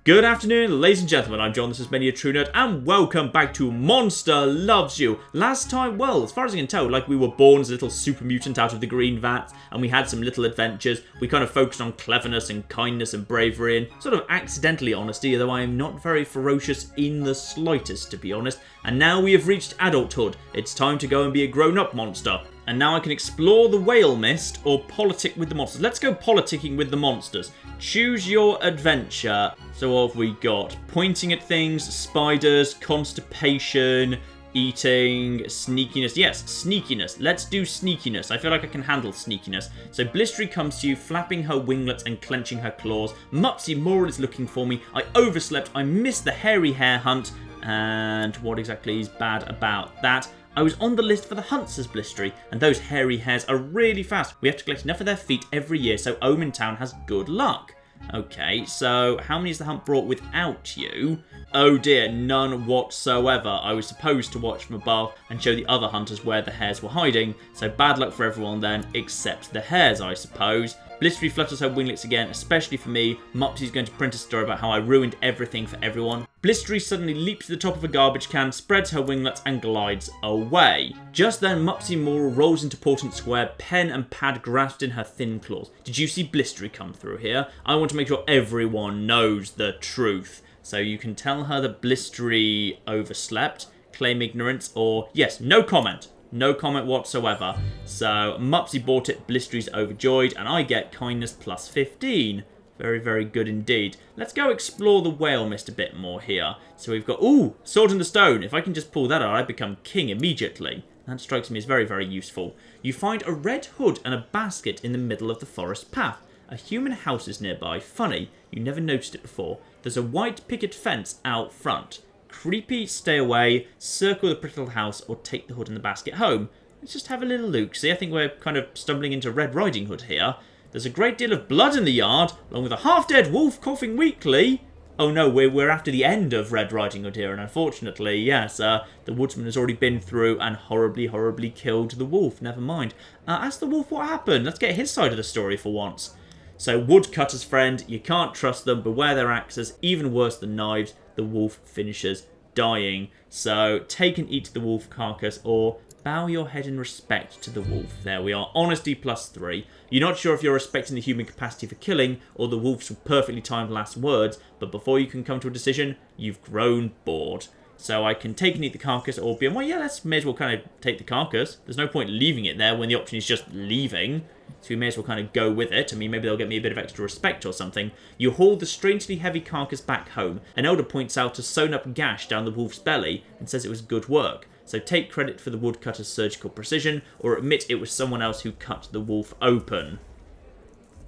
Good afternoon, ladies and gentlemen, I'm John, this is Many a True Nerd, and welcome back to Monster Loves You. Last time, well, as far as I can tell, like we were born as a little super mutant out of the green vat, and we had some little adventures. We kind of focused on cleverness and kindness and bravery, and sort of accidentally honesty, although I am not very ferocious in the slightest, to be honest. And now we have reached adulthood. It's time to go and be a grown-up monster. And now I can explore the whale mist or politic with the monsters. Let's go politicking with the monsters. Choose your adventure. So what have we got? Pointing at things, spiders, constipation, eating, sneakiness. Yes, sneakiness. Let's do sneakiness. I feel like I can handle sneakiness. So Blistery comes to you, flapping her winglets and clenching her claws. Mupsy Moral is looking for me. I overslept. I missed the hairy hare hunt. And what exactly is bad about that? I was on the list for the hunt, says Blistery, and those hairy hares are really fast. We have to collect enough of their feet every year so Omen Town has good luck. Okay, so how many has the hunt brought without you? Oh dear, none whatsoever. I was supposed to watch from above and show the other hunters where the hares were hiding, so bad luck for everyone then, except the hares, I suppose. Blistery flutters her winglets again, especially for me. Mopsy's going to print a story about how I ruined everything for everyone. Blistery suddenly leaps to the top of a garbage can, spreads her winglets and glides away. Just then, Mupsy Moral rolls into Portent Square, pen and pad grasped in her thin claws. Did you see Blistery come through here? I want to make sure everyone knows the truth. So you can tell her that Blistery overslept, claim ignorance, or yes, no comment. No comment whatsoever. So, Mupsy bought it, Blistery's overjoyed, and I get kindness plus 15. Very, very good indeed. Let's go explore the whale mist a bit more here. So we've got, ooh, sword in the stone. If I can just pull that out, I become king immediately. That strikes me as very, very useful. You find a red hood and a basket in the middle of the forest path. A human house is nearby. Funny, you never noticed it before. There's a white picket fence out front. Creepy, stay away, circle the pretty little house, or take the hood and the basket home. Let's just have a little look. See, I think we're kind of stumbling into Red Riding Hood here. There's a great deal of blood in the yard, along with a half-dead wolf coughing weakly. Oh no, we're after the end of Red Riding Hood here, and unfortunately, yes, the woodsman has already been through and horribly, horribly killed the wolf. Never mind. Ask the wolf what happened. Let's get his side of the story for once. So, woodcutter's friend, you can't trust them, beware their axes, even worse than knives. The wolf finishes dying. So take and eat the wolf carcass or bow your head in respect to the wolf. There we are. Honesty plus 3. You're not sure if you're respecting the human capacity for killing or the wolf's perfectly timed last words, but before you can come to a decision, you've grown bored. So I can take and eat the carcass or be, well, yeah, may as well kind of take the carcass. There's no point leaving it there when the option is just leaving. So we may as well kind of go with it. I mean, maybe they'll get me a bit of extra respect or something. You haul the strangely heavy carcass back home. An elder points out a sewn-up gash down the wolf's belly and says it was good work. So take credit for the woodcutter's surgical precision or admit it was someone else who cut the wolf open.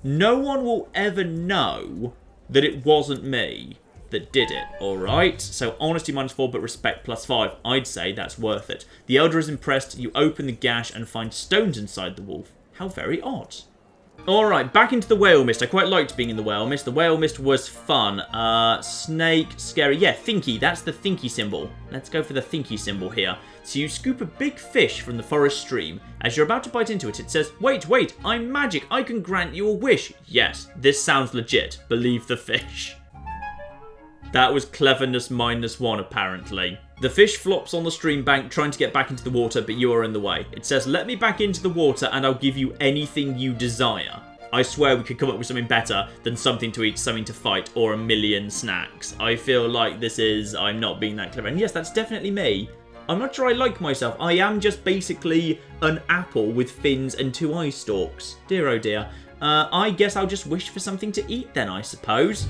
No one will ever know that it wasn't me that did it, alright? So honesty minus 4 but respect plus 5. I'd say that's worth it. The elder is impressed. You open the gash and find stones inside the wolf. How very odd. Alright, back into the whale mist. I quite liked being in the whale mist. The whale mist was fun. Snake, scary. Yeah, thinky. That's the thinky symbol. Let's go for the thinky symbol here. So you scoop a big fish from the forest stream. As you're about to bite into it, it says, wait, I'm magic. I can grant you a wish. Yes, this sounds legit. Believe the fish. That was cleverness minus 1, apparently. The fish flops on the stream bank, trying to get back into the water, but you are in the way. It says, let me back into the water and I'll give you anything you desire. I swear we could come up with something better than something to eat, something to fight, or a million snacks. I feel like I'm not being that clever. And yes, that's definitely me. I'm not sure I like myself. I am just basically an apple with fins and 2 eye stalks. Dear oh dear. I guess I'll just wish for something to eat then, I suppose.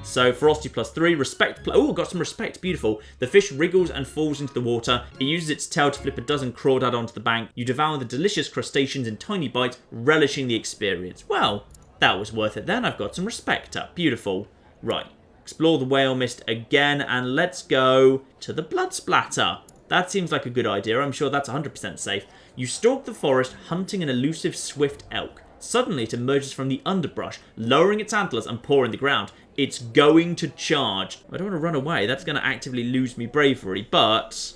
So, ferocity plus 3, respect oh, got some respect, beautiful. The fish wriggles and falls into the water. It uses its tail to flip a dozen crawdad onto the bank. You devour the delicious crustaceans in tiny bites, relishing the experience. Well, that was worth it then. I've got some respect up. Beautiful. Right, explore the whale mist again, and let's go to the blood splatter. That seems like a good idea. I'm sure that's 100% safe. You stalk the forest, hunting an elusive swift elk. Suddenly, it emerges from the underbrush, lowering its antlers and pawing the ground. It's going to charge. I don't want to run away. That's going to actively lose me bravery, but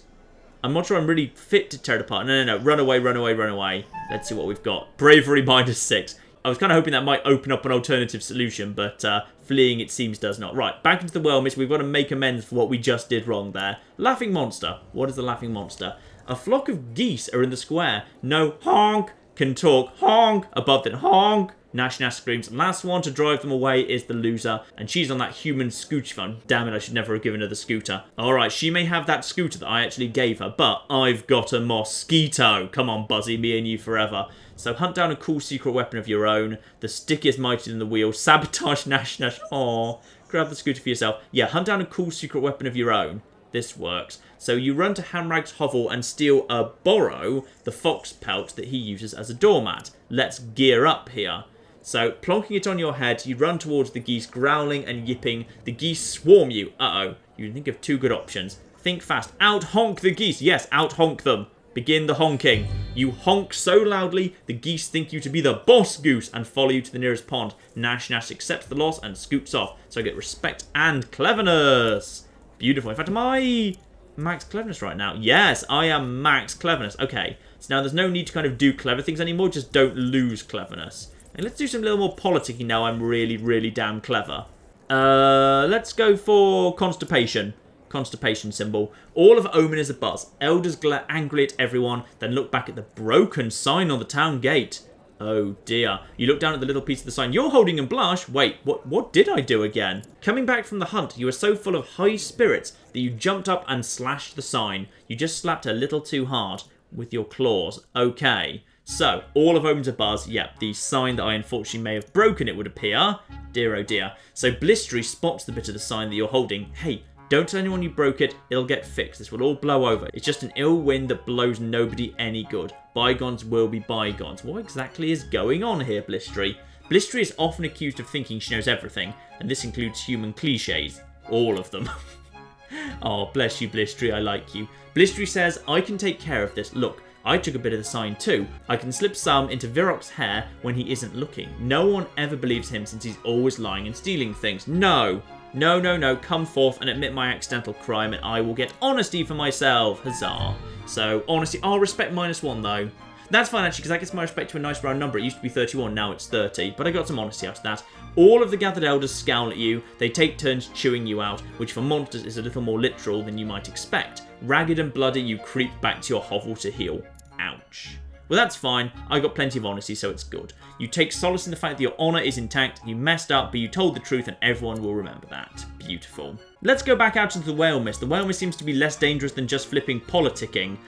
I'm not sure I'm really fit to tear it apart. No. Run away. Let's see what we've got. Bravery minus 6. I was kind of hoping that might open up an alternative solution, but fleeing it seems does not. Right, back into the well mist. We've got to make amends for what we just did wrong there. Laughing monster. What is the laughing monster? A flock of geese are in the square. No honk can talk. Honk above then honk. Nash Nash screams. Last one to drive them away is the loser, and she's on that human scooter phone. Damn it, I should never have given her the scooter. Alright, she may have that scooter that I actually gave her, but I've got a mosquito. Come on, Buzzy, me and you forever. So hunt down a cool secret weapon of your own. The stick is mightier than the wheel. Sabotage Nash Nash. Aw. Grab the scooter for yourself. Yeah, hunt down a cool secret weapon of your own. This works. So you run to Hamrag's hovel and borrow the fox pelt that he uses as a doormat. Let's gear up here. So, plonking it on your head, you run towards the geese, growling and yipping. The geese swarm you. Uh-oh. You think of two good options. Think fast. Out-honk the geese. Yes, out-honk them. Begin the honking. You honk so loudly, the geese think you to be the boss goose and follow you to the nearest pond. Nash Nash accepts the loss and scoots off. So I get respect and cleverness. Beautiful. In fact, am I max cleverness right now? Yes, I am max cleverness. Okay. So now there's no need to kind of do clever things anymore. Just don't lose cleverness. And let's do some little more politicking now. I'm really, really damn clever. Let's go for constipation. Constipation symbol. All of Omen is a buzz. Elders glare angrily at everyone, then look back at the broken sign on the town gate. Oh dear. You look down at the little piece of the sign you're holding and blush. Wait, what did I do again? Coming back from the hunt, you were so full of high spirits that you jumped up and slashed the sign. You just slapped a little too hard with your claws. Okay. So, all of Omen's a buzz. Yep, the sign that I unfortunately may have broken, it would appear. Dear oh dear. So, Blistery spots the bit of the sign that you're holding. Hey, don't tell anyone you broke it. It'll get fixed. This will all blow over. It's just an ill wind that blows nobody any good. Bygones will be bygones. What exactly is going on here, Blistery? Blistery is often accused of thinking she knows everything, and this includes human cliches. All of them. Oh, bless you, Blistery. I like you. Blistery says, I can take care of this. Look. I took a bit of the sign too. I can slip some into Virok's hair when he isn't looking. No one ever believes him since he's always lying and stealing things. No. No, no, no. Come forth and admit my accidental crime and I will get honesty for myself. Huzzah. So, honesty. I'll respect -1 though. That's fine actually because that gets my respect to a nice round number. It used to be 31, now it's 30. But I got some honesty out of that. All of the gathered elders scowl at you. They take turns chewing you out, which for monsters is a little more literal than you might expect. Ragged and bloody, you creep back to your hovel to heal. Ouch. Well, that's fine. I got plenty of honesty, so it's good. You take solace in the fact that your honour is intact. You messed up, but you told the truth, and everyone will remember that. Beautiful. Let's go back out into the whale mist. The whale mist seems to be less dangerous than just flipping politicking.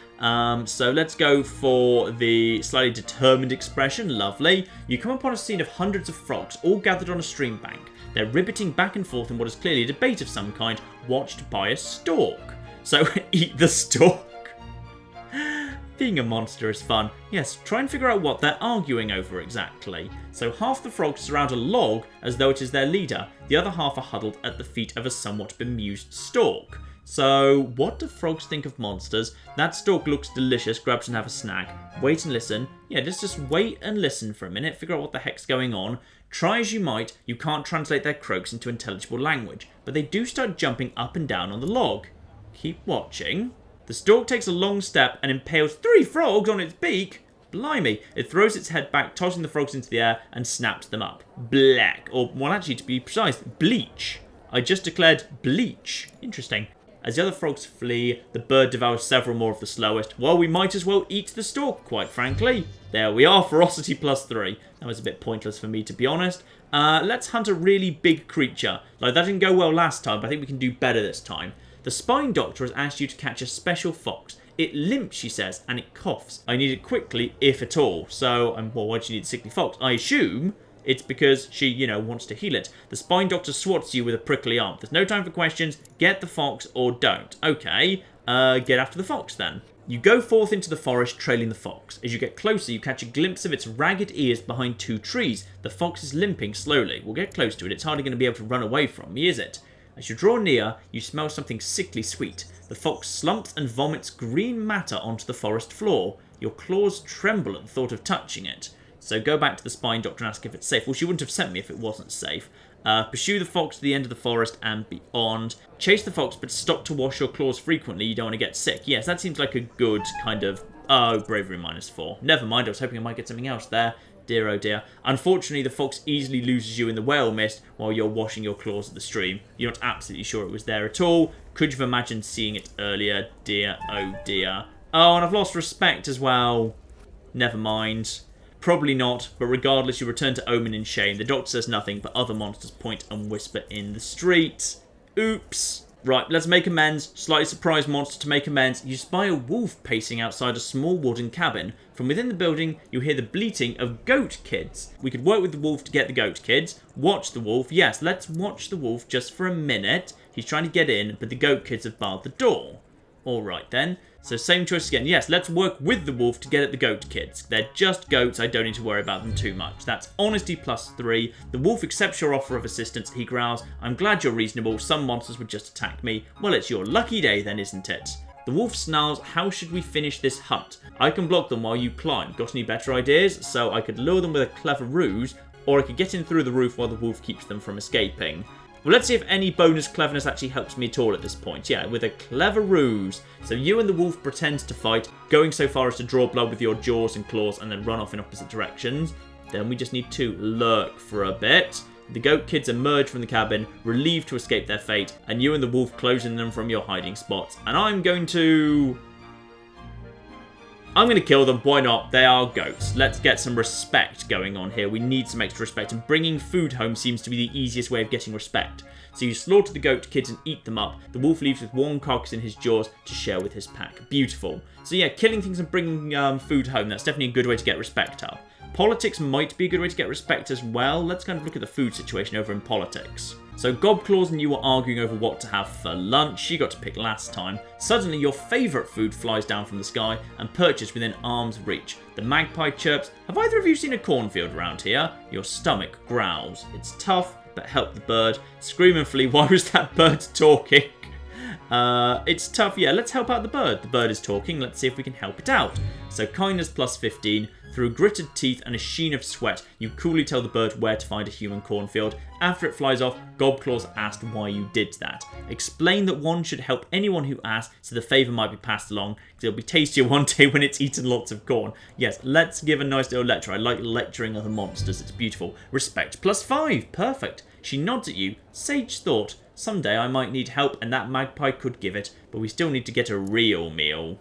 So let's go for the slightly determined expression. Lovely. You come upon a scene of hundreds of frogs, all gathered on a stream bank. They're ribbiting back and forth in what is clearly a debate of some kind, watched by a stork. So, eat the stork. Being a monster is fun. Yes, try and figure out what they're arguing over exactly. So half the frogs surround a log as though it is their leader. The other half are huddled at the feet of a somewhat bemused stork. So, what do frogs think of monsters? That stork looks delicious, grabs and have a snack. Wait and listen. Yeah, just wait and listen for a minute, figure out what the heck's going on. Try as you might, you can't translate their croaks into intelligible language, but they do start jumping up and down on the log. Keep watching. The stork takes a long step and impales 3 frogs on its beak. Blimey. It throws its head back, tossing the frogs into the air and snaps them up. Black. Or, well, actually, to be precise, bleach. I just declared bleach. Interesting. As the other frogs flee, the bird devours several more of the slowest. Well, we might as well eat the stork, quite frankly. There we are, ferocity +3. That was a bit pointless for me, to be honest. Let's hunt a really big creature. Like, that didn't go well last time, but I think we can do better this time. The spine doctor has asked you to catch a special fox. It limps, she says, and it coughs. I need it quickly, if at all. So, well, why do you need a sickly fox? I assume it's because she, wants to heal it. The spine doctor swats you with a prickly arm. There's no time for questions. Get the fox or don't. Okay, get after the fox then. You go forth into the forest, trailing the fox. As you get closer, you catch a glimpse of its ragged ears behind 2 trees. The fox is limping slowly. We'll get close to it. It's hardly going to be able to run away from me, is it? As you draw near, you smell something sickly sweet. The fox slumps and vomits green matter onto the forest floor. Your claws tremble at the thought of touching it. So go back to the spine doctor and ask if it's safe. Well, she wouldn't have sent me if it wasn't safe. Pursue the fox to the end of the forest and beyond. Chase the fox, but stop to wash your claws frequently. You don't want to get sick. Yes, that seems like a good kind of... Oh, bravery -4. Never mind, I was hoping I might get something else there. Dear oh dear. Unfortunately, the fox easily loses you in the whale mist while you're washing your claws at the stream. You're not absolutely sure it was there at all. Could you have imagined seeing it earlier? Dear oh dear. Oh, and I've lost respect as well. Never mind. Probably not, but regardless, you return to Omen in shame. The doctor says nothing, but other monsters point and whisper in the street. Oops. Right, let's make amends. Slightly surprised monster to make amends. You spy a wolf pacing outside a small wooden cabin. From within the building, you hear the bleating of goat kids. We could work with the wolf to get the goat kids. Watch the wolf. Yes, let's watch the wolf just for a minute. He's trying to get in, but the goat kids have barred the door. Alright then. So same choice again. Yes, let's work with the wolf to get at the goat kids. They're just goats. I don't need to worry about them too much. That's honesty +3. The wolf accepts your offer of assistance. He growls, I'm glad you're reasonable. Some monsters would just attack me. Well, it's your lucky day then, isn't it? The wolf snarls, how should we finish this hunt? I can block them while you climb. Got any better ideas? So I could lure them with a clever ruse, or I could get in through the roof while the wolf keeps them from escaping. Well, let's see if any bonus cleverness actually helps me at all at this point. Yeah, with a clever ruse. So you and the wolf pretend to fight, going so far as to draw blood with your jaws and claws and then run off in opposite directions. Then we just need to lurk for a bit. The goat kids emerge from the cabin, relieved to escape their fate, and you and the wolf close in them from your hiding spots. And I'm going to kill them. Why not? They are goats. Let's get some respect going on here. We need some extra respect, and bringing food home seems to be the easiest way of getting respect. So you slaughter the goat kids and eat them up. The wolf leaves with warm carcass in his jaws to share with his pack. Beautiful. So yeah, killing things and bringing food home, that's definitely a good way to get respect up. Politics might be a good way to get respect as well. Let's kind of look at the food situation over in politics. So Gobclaws and you were arguing over what to have for lunch. You got to pick last time. Suddenly your favourite food flies down from the sky and perches within arm's reach. The magpie chirps, have either of you seen a cornfield around here? Your stomach growls. It's tough, but help the bird. Scream and flee, why was that bird talking? It's tough, yeah, let's help out the bird. The bird is talking, let's see if we can help it out. So kindness +15. Through gritted teeth and a sheen of sweat, you coolly tell the bird where to find a human cornfield. After it flies off, Gobclaws asked why you did that. Explain that one should help anyone who asks, so the favour might be passed along, because it'll be tastier one day when it's eaten lots of corn. Yes, let's give a nice little lecture. I like lecturing other monsters, it's beautiful. Respect +5, perfect. She nods at you. Sage thought, someday I might need help and that magpie could give it, but we still need to get a real meal.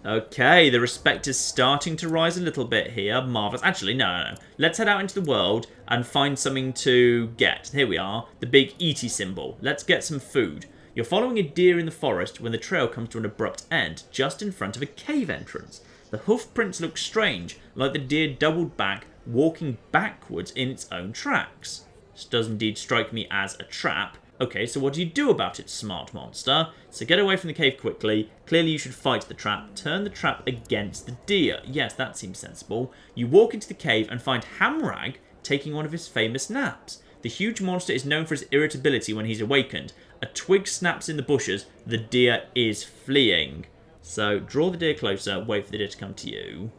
Okay, the respect is starting to rise a little bit here. Marvellous. Actually, no. Let's head out into the world and find something to get. Here we are, the big ET symbol. Let's get some food. You're following a deer in the forest when the trail comes to an abrupt end, just in front of a cave entrance. The hoof prints look strange, like the deer doubled back, walking backwards in its own tracks. This does indeed strike me as a trap. Okay, so what do you do about it, smart monster? So get away from the cave quickly. Clearly you should fight the trap. Turn the trap against the deer. Yes, that seems sensible. You walk into the cave and find Hamrag taking one of his famous naps. The huge monster is known for his irritability when he's awakened. A twig snaps in the bushes. The deer is fleeing. So draw the deer closer. Wait for the deer to come to you.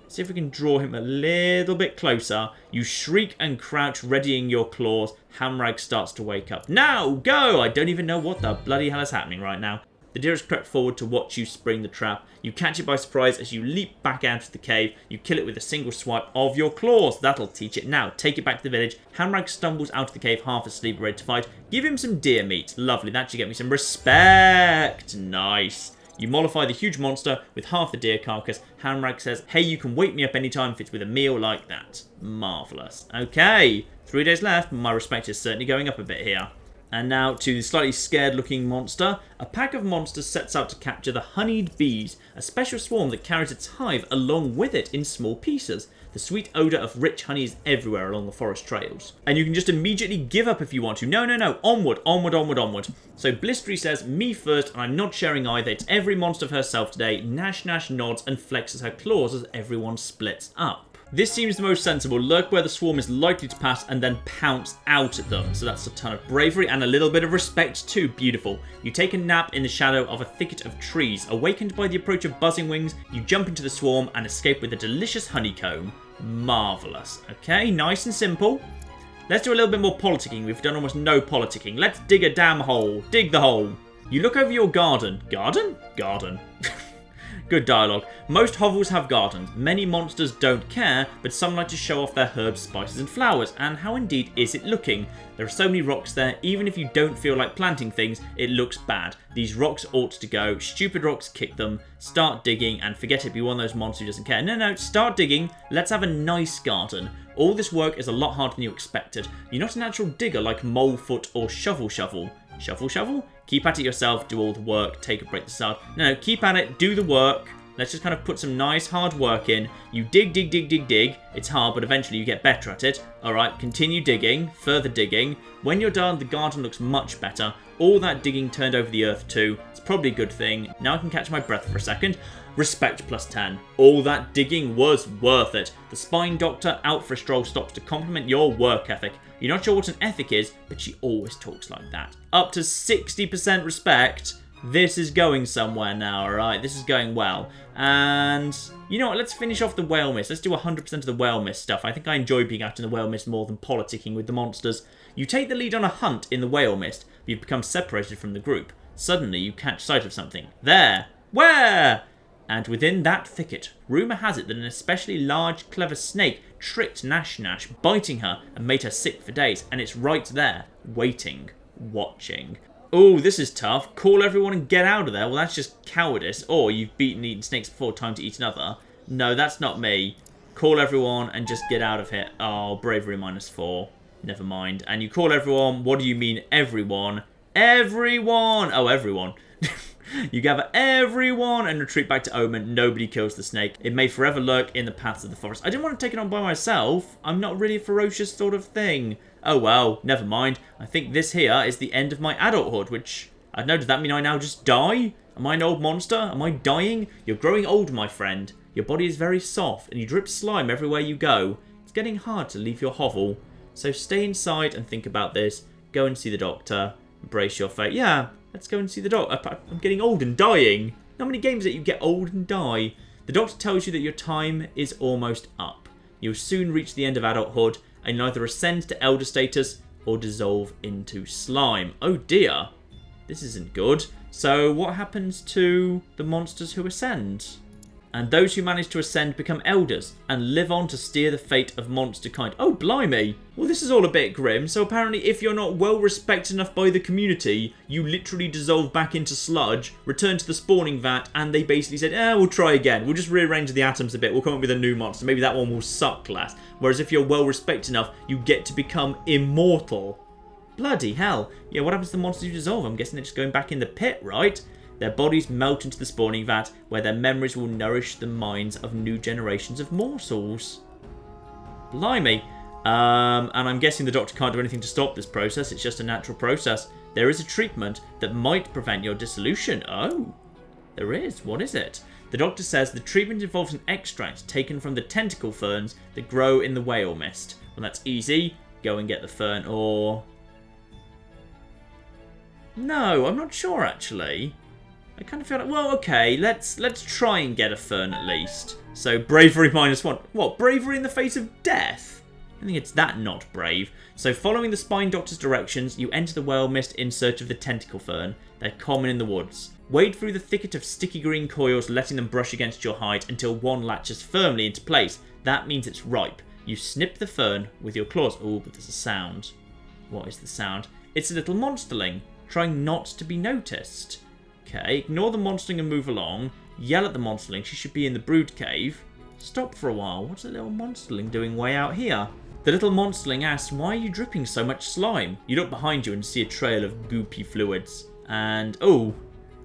See if we can draw him a little bit closer. You shriek and crouch, readying your claws. Hamrag starts to wake up. Now, go! I don't even know what the bloody hell is happening right now. The deer has crept forward to watch you spring the trap. You catch it by surprise as you leap back out of the cave. You kill it with a single swipe of your claws. That'll teach it. Now, take it back to the village. Hamrag stumbles out of the cave, half asleep, ready to fight. Give him some deer meat. Lovely, that should get me some respect. Nice. You mollify the huge monster with half the deer carcass. Hamrag says, hey, you can wake me up anytime if it's with a meal like that. Marvellous. Okay, 3 days left. My respect is certainly going up a bit here. And now to the slightly scared looking monster. A pack of monsters sets out to capture the honeyed bees, a special swarm that carries its hive along with it in small pieces. The sweet odour of rich honey is everywhere along the forest trails. And you can just immediately give up if you want to. No, no, no. Onward, onward, onward, onward. So Blistery says, me first, and I'm not sharing either. It's every monster for herself today. Nash Nash nods and flexes her claws as everyone splits up. This seems the most sensible. Lurk where the swarm is likely to pass and then pounce out at them. So that's a ton of bravery and a little bit of respect too. Beautiful. You take a nap in the shadow of a thicket of trees. Awakened by the approach of buzzing wings, you jump into the swarm and escape with a delicious honeycomb. Marvellous. Okay, nice and simple. Let's do a little bit more politicking. We've done almost no politicking. Let's dig a damn hole. Dig the hole. You look over your garden. Garden? Garden. Good dialogue. Most hovels have gardens. Many monsters don't care, but some like to show off their herbs, spices and flowers. And how indeed is it looking? There are so many rocks there, even if you don't feel like planting things, it looks bad. These rocks ought to go. Stupid rocks, kick them. Start digging and forget it, be one of those monsters who doesn't care. No, start digging. Let's have a nice garden. All this work is a lot harder than you expected. You're not a natural digger like Molefoot or Shovel. Shovel? Keep at it yourself, do all the work, take a break this out. No, keep at it, do the work. Let's just kind of put some nice hard work in. You dig. It's hard, but eventually you get better at it. Alright, continue digging, further digging. When you're done, the garden looks much better. All that digging turned over the earth too. It's probably a good thing. Now I can catch my breath for a second. Respect plus 10. All that digging was worth it. The spine doctor out for a stroll stops to compliment your work ethic. You're not sure what an ethic is, but she always talks like that. Up to 60% respect. This is going somewhere now, alright? This is going well. And you know what? Let's finish off the whale mist. Let's do 100% of the whale mist stuff. I think I enjoy being out in the whale mist more than politicking with the monsters. You take the lead on a hunt in the whale mist, but you've become separated from the group. Suddenly you catch sight of something. There! Where? And within that thicket, rumour has it that an especially large, clever snake tricked Nash, biting her and made her sick for days. And it's right there, waiting, watching. Oh, this is tough. Call everyone and get out of there. Well, that's just cowardice. Or you've beaten and eaten snakes before, time to eat another. No, that's not me. Call everyone and just get out of here. Oh, bravery -4. Never mind. And you call everyone. What do you mean, everyone? Everyone! Oh, everyone. You gather everyone and retreat back to Omen. Nobody kills the snake. It may forever lurk in the paths of the forest. I didn't want to take it on by myself. I'm not really a ferocious sort of thing. Oh well, never mind. I think this here is the end of my adulthood, which, I don't know, does that mean I now just die? Am I an old monster? Am I dying? You're growing old, my friend. Your body is very soft and you drip slime everywhere you go. It's getting hard to leave your hovel. So stay inside and think about this. Go and see the doctor. Embrace your fate. Yeah. Let's go and see the doctor. I'm getting old and dying. Not many games that you get old and die. The doctor tells you that your time is almost up. You'll soon reach the end of adulthood and you'll either ascend to elder status or dissolve into slime. Oh dear. This isn't good. So what happens to the monsters who ascend? And those who manage to ascend become elders and live on to steer the fate of monster kind. Oh, blimey. Well, this is all a bit grim. So apparently if you're not well respected enough by the community, you literally dissolve back into sludge, return to the spawning vat, and they basically said, we'll try again. We'll just rearrange the atoms a bit. We'll come up with a new monster. Maybe that one will suck less. Whereas if you're well respected enough, you get to become immortal. Bloody hell. Yeah, what happens to the monsters you dissolve? I'm guessing they're just going back in the pit, right? Their bodies melt into the spawning vat, where their memories will nourish the minds of new generations of morsels. Blimey. And I'm guessing the doctor can't do anything to stop this process. It's just a natural process. There is a treatment that might prevent your dissolution. Oh, there is. What is it? The doctor says the treatment involves an extract taken from the tentacle ferns that grow in the whale mist. Well, that's easy. Go and get the fern, or... No, I'm not sure, actually. I kind of feel like, well, okay, let's try and get a fern at least. So, bravery -1. What, bravery in the face of death? I think it's that not brave. So, following the spine doctor's directions, you enter the whale mist in search of the tentacle fern. They're common in the woods. Wade through the thicket of sticky green coils, letting them brush against your hide until one latches firmly into place. That means it's ripe. You snip the fern with your claws. Oh, but there's a sound. What is the sound? It's a little monsterling, trying not to be noticed. Okay, ignore the monsterling and move along. Yell at the monsterling. She should be in the brood cave. Stop for a while. What's the little monsterling doing way out here? The little monsterling asks, why are you dripping so much slime? You look behind you and see a trail of goopy fluids. And, oh,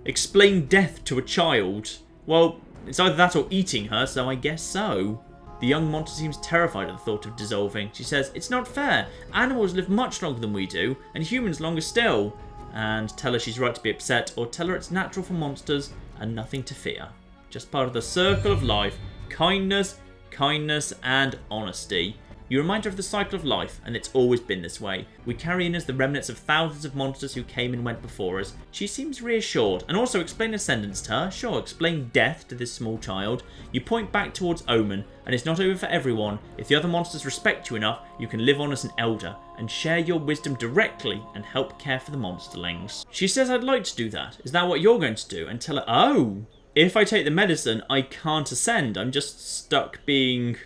explain death to a child. Well, it's either that or eating her, so I guess so. The young monster seems terrified at the thought of dissolving. She says, it's not fair. Animals live much longer than we do, and humans longer still. And tell her she's right to be upset, or tell her it's natural for monsters and nothing to fear. Just part of the circle of life. Kindness, kindness, and honesty. You remind her of the cycle of life, and it's always been this way. We carry in us the remnants of thousands of monsters who came and went before us. She seems reassured, and also explain ascendance to her. Sure, explain death to this small child. You point back towards Omen, and it's not over for everyone. If the other monsters respect you enough, you can live on as an elder, and share your wisdom directly, and help care for the monsterlings. She says I'd like to do that. Is that what you're going to do? And tell her, oh, If I take the medicine, I can't ascend. I'm just stuck being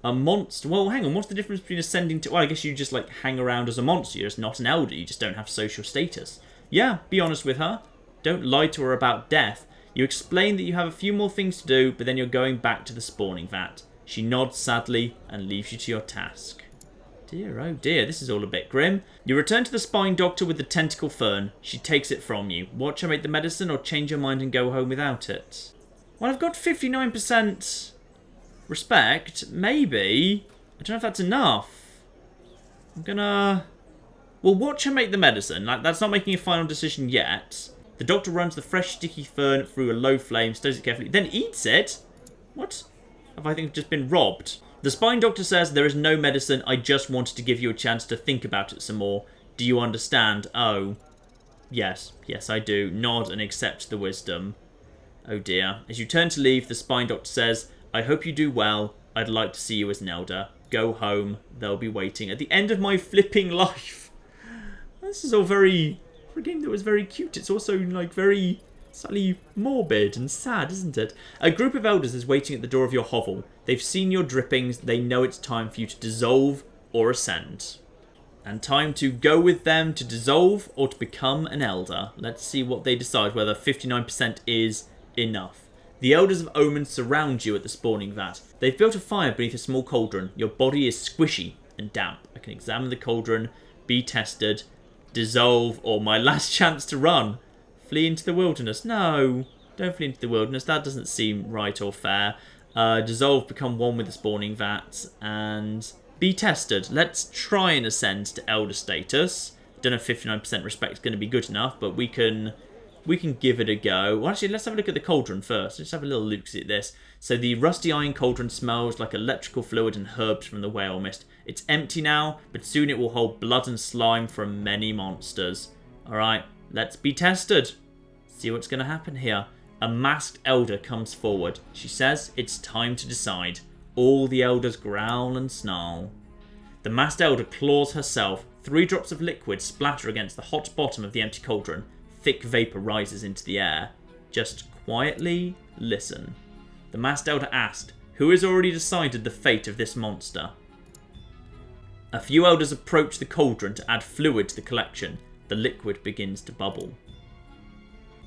a monster. Well, hang on. What's the difference between ascending to... Well, I guess you just, like, hang around as a monster. You're just not an elder. You just don't have social status. Yeah, be honest with her. Don't lie to her about death. You explain that you have a few more things to do, but then you're going back to the spawning vat. She nods sadly and leaves you to your task. Dear, oh dear, this is all a bit grim. You return to the spine doctor with the tentacle fern. She takes it from you. Watch her make the medicine or change your mind and go home without it. Well, I've got 59% respect. Maybe. I don't know if that's enough. I'm gonna... Well, watch her make the medicine. Like, that's not making a final decision yet. The doctor runs the fresh, sticky fern through a low flame, stirs it carefully, then eats it? What? Have I think just been robbed? The spine doctor says, there is no medicine. I just wanted to give you a chance to think about it some more. Do you understand? Oh. Yes. Yes, I do. Nod and accept the wisdom. Oh dear. As you turn to leave, the spine doctor says, I hope you do well. I'd like to see you as an elder. Go home. They'll be waiting. At the end of my flipping life. This is all very... For a game that was very cute, it's also, like, very slightly morbid and sad, isn't it? A group of elders is waiting at the door of your hovel. They've seen your drippings. They know it's time for you to dissolve or ascend. And time to go with them to dissolve or to become an elder. Let's see what they decide, whether 59% is enough. The elders of Omen surround you at the spawning vat. They've built a fire beneath a small cauldron. Your body is squishy and damp. I can examine the cauldron, be tested, dissolve, or my last chance to run. Flee into the wilderness. No, don't flee into the wilderness. That doesn't seem right or fair. Dissolve, become one with the spawning vat, and be tested. Let's try and ascend to elder status. Don't know if 59% respect is going to be good enough, but we can give it a go. Well, actually, let's have a look at the cauldron first. Let's have a little look at this. So the rusty iron cauldron smells like electrical fluid and herbs from the whale mist. It's empty now, but soon it will hold blood and slime from many monsters. Alright, let's be tested. See what's going to happen here. A masked elder comes forward. She says it's time to decide. All the elders growl and snarl. The masked elder claws herself. 3 drops of liquid splatter against the hot bottom of the empty cauldron. Thick vapour rises into the air. Just quietly listen. The masked elder asked, who has already decided the fate of this monster? A few elders approach the cauldron to add fluid to the collection. The liquid begins to bubble.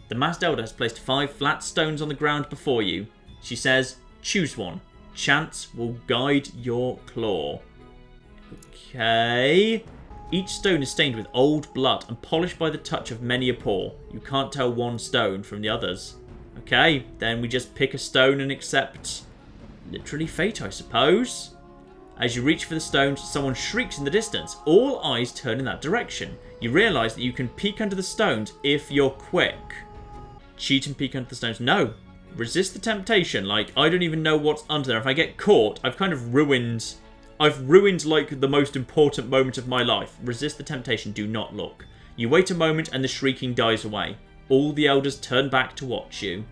The masked elder has placed 5 flat stones on the ground before you. She says, choose one. Chance will guide your claw. Okay. Each stone is stained with old blood and polished by the touch of many a paw. You can't tell one stone from the others. Okay, then we just pick a stone and accept literally fate, I suppose. As you reach for the stones, someone shrieks in the distance. All eyes turn in that direction. You realise that you can peek under the stones if you're quick. Cheat and peek under the stones. No. Resist the temptation. Like, I don't even know what's under there. If I get caught, I've kind of ruined... I've ruined, like, the most important moment of my life. Resist the temptation. Do not look. You wait a moment and the shrieking dies away. All the elders turn back to watch you.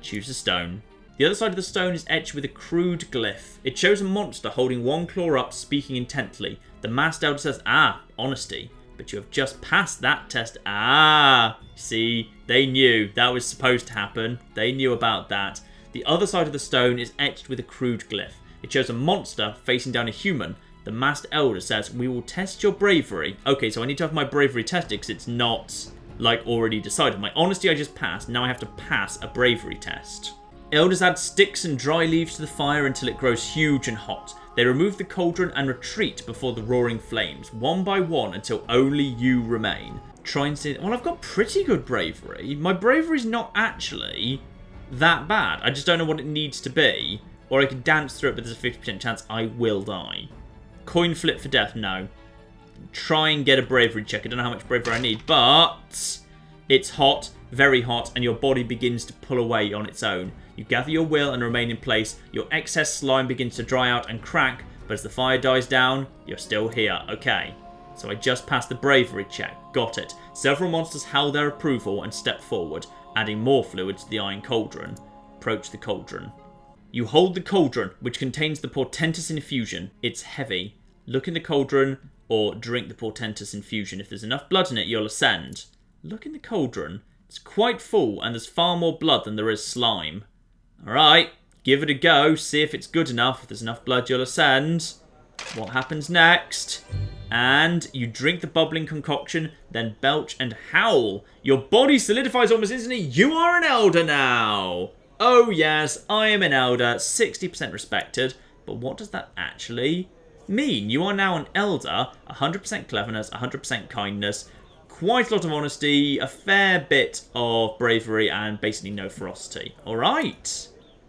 Choose a stone. The other side of the stone is etched with a crude glyph. It shows a monster holding one claw up, speaking intently. The masked elder says, honesty. But you have just passed that test. See, they knew that was supposed to happen. They knew about that. The other side of the stone is etched with a crude glyph. It shows a monster facing down a human. The masked elder says, we will test your bravery. Okay, so I need to have my bravery tested because it's not, like, already decided. My honesty I just passed. Now I have to pass a bravery test. Elders add sticks and dry leaves to the fire until it grows huge and hot. They remove the cauldron and retreat before the roaring flames, one by one until only you remain. Try and see... Well, I've got pretty good bravery. My bravery's not actually that bad. I just don't know what it needs to be. Or I could dance through it, but there's a 50% chance I will die. Coin flip for death, no. Try and get a bravery check. I don't know how much bravery I need, but it's hot, very hot, and your body begins to pull away on its own. You gather your will and remain in place. Your excess slime begins to dry out and crack, but as the fire dies down, you're still here. Okay, so I just passed the bravery check. Got it. Several monsters howl their approval and step forward, adding more fluid to the iron cauldron. Approach the cauldron. You hold the cauldron, which contains the portentous infusion. It's heavy. Look in the cauldron or drink the portentous infusion. If there's enough blood in it, you'll ascend. Look in the cauldron. It's quite full, and there's far more blood than there is slime. Alright, give it a go, see if it's good enough. If there's enough blood, you'll ascend. What happens next? And you drink the bubbling concoction, then belch and howl. Your body solidifies almost instantly. You are an elder now. Oh yes, I am an elder, 60% respected. But what does that actually mean? You are now an elder, 100% cleverness, 100% kindness, quite a lot of honesty, a fair bit of bravery, and basically no ferocity. Alright,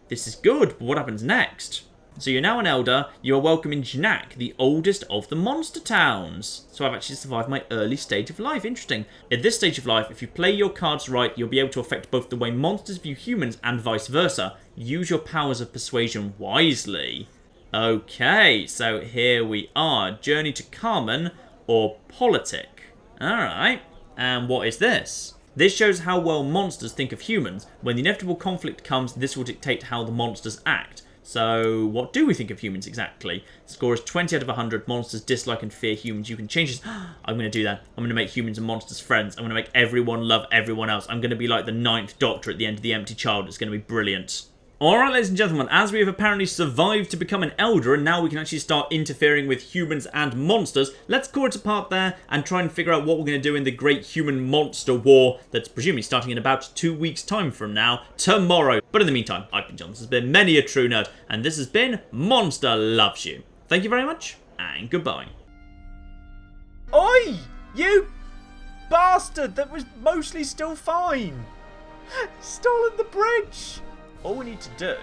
this is good, but what happens next? So you're now an elder, you are welcome in Jnak, the oldest of the monster towns. So I've actually survived my early stage of life. Interesting. At this stage of life, if you play your cards right, you'll be able to affect both the way monsters view humans and vice versa. Use your powers of persuasion wisely. Okay, so here we are. Journey to Carmen or Politic. Alright, and what is this? This shows how well monsters think of humans. When the inevitable conflict comes, this will dictate how the monsters act. So, what do we think of humans exactly? The score is 20 out of 100. Monsters dislike and fear humans. You can change this. I'm going to do that. I'm going to make humans and monsters friends. I'm going to make everyone love everyone else. I'm going to be like the 9th Doctor at the end of The Empty Child. It's going to be brilliant. Alright, ladies and gentlemen, as we have apparently survived to become an elder, and now we can actually start interfering with humans and monsters, let's call it apart there and try and figure out what we're going to do in the Great Human Monster War that's presumably starting in about 2 weeks' time from now, tomorrow. But in the meantime, I've been John, this has been Many a True Nerd, and this has been Monster Loves You. Thank you very much, and goodbye. Oi! You bastard! That was mostly still fine! Stolen the bridge! All we need to do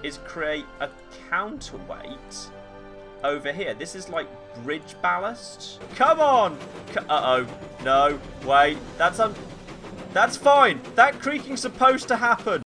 is create a counterweight over here. This is like bridge ballast. Come on! Uh-oh. No, wait. That's fine. That creaking's supposed to happen.